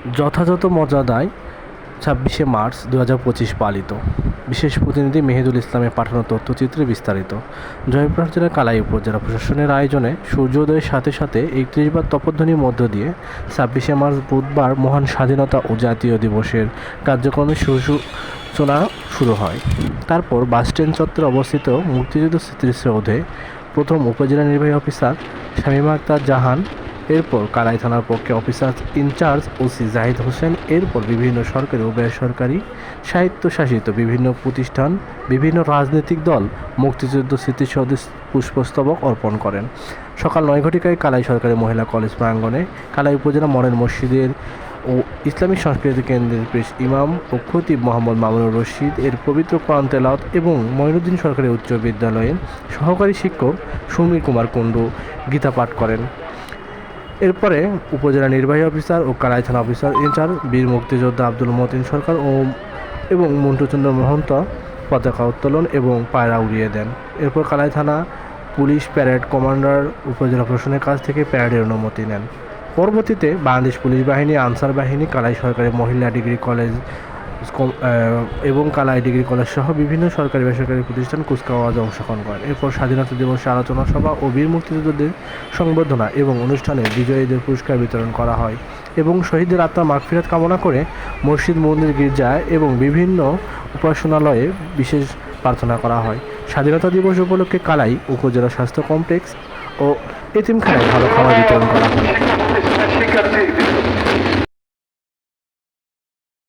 যথাযথ মর্যাদায় ২৬শে মার্চ ২০২৫ পালিত। বিশেষ প্রতিনিধি মেহেদুল ইসলামের পাঠানো তথ্যচিত্রে বিস্তারিত। জয়পুরহাট জেলার কালাই উপজেলা প্রশাসনের আয়োজনে সূর্যোদয়ের সাথে সাথে ৩১ বার তপধ্বনির মধ্য দিয়ে ২৬শে মার্চ বুধবার মহান স্বাধীনতা ও জাতীয় দিবসের কার্যক্রমের সূচনা শুরু হয়। তারপর বাসস্ট্যান্ড চত্বরে অবস্থিত মুক্তিযুদ্ধ স্মৃতিসৌধে প্রথম উপজেলা নির্বাহী অফিসার শামীমা আক্তার জাহান, এরপর কালাই থানার পক্ষে officer in charge OC Zahid Hossain, এরপর বিভিন্ন সরকারি ও বেসরকারি স্বায়ত্তশাসিত বিভিন্ন প্রতিষ্ঠান, বিভিন্ন রাজনৈতিক দল মুক্তিযুদ্ধ স্মৃতিসৌধে পুষ্পস্তবক অর্পণ করেন। সকাল ৯ ঘটিকায় কালাই সরকারি মহিলা কলেজ প্রাঙ্গণে কালাই উপজেলা মডেল মসজিদের ও ইসলামী সংস্কৃতি কেন্দ্রের পেশ ইমাম ও খতিব মোহাম্মদ মামুনুর রশিদ এর পবিত্র কোরআন তেলাওয়াত এবং মঈনুদ্দিন সরকারি উচ্চ বিদ্যালয়ের সহকারী শিক্ষক সমীর কুমার কুণ্ডু গীতা পাঠ করেন। এরপরে উপজেলা নির্বাহী অফিসার ও কালাই থানা অফিসার ইনচার্জ বীর মুক্তিযোদ্ধা আব্দুল মতিন সরকার এবং মন্টুচন্দ্র মহন্ত পতাকা উত্তোলন এবং পায়রা উড়িয়ে দেন। এরপর কালাই থানা পুলিশ প্যারেড কমান্ডার উপজেলা প্রশাসনের কাছ থেকে প্যারেডের অনুমতি নেন। পরবর্তীতে বাংলাদেশ পুলিশ বাহিনী, আনসার বাহিনী, কালাই সরকারি মহিলা ডিগ্রি কলেজ এবং কালাই ডিগ্রি কলেজ সহ বিভিন্ন সরকারি বেসরকারি প্রতিষ্ঠান কুচকাওয়াজে অংশগ্রহণ করেন। এরপর স্বাধীনতা দিবসে আলোচনা সভা ও বীর মুক্তিযোদ্ধাদের সংবর্ধনা এবং অনুষ্ঠানে বিজয়ীদের পুরস্কার বিতরণ করা হয় এবং শহীদদের আত্মার মাগফিরাত কামনা করে মসজিদ, মন্দির, গির্জায় এবং বিভিন্ন উপাসনালয়ে বিশেষ প্রার্থনা করা হয়। স্বাধীনতা দিবস উপলক্ষে কালাই উপজেলা স্বাস্থ্য কমপ্লেক্স ও এতিমখানায় ভালো খাবার বিতরণ করা হয়।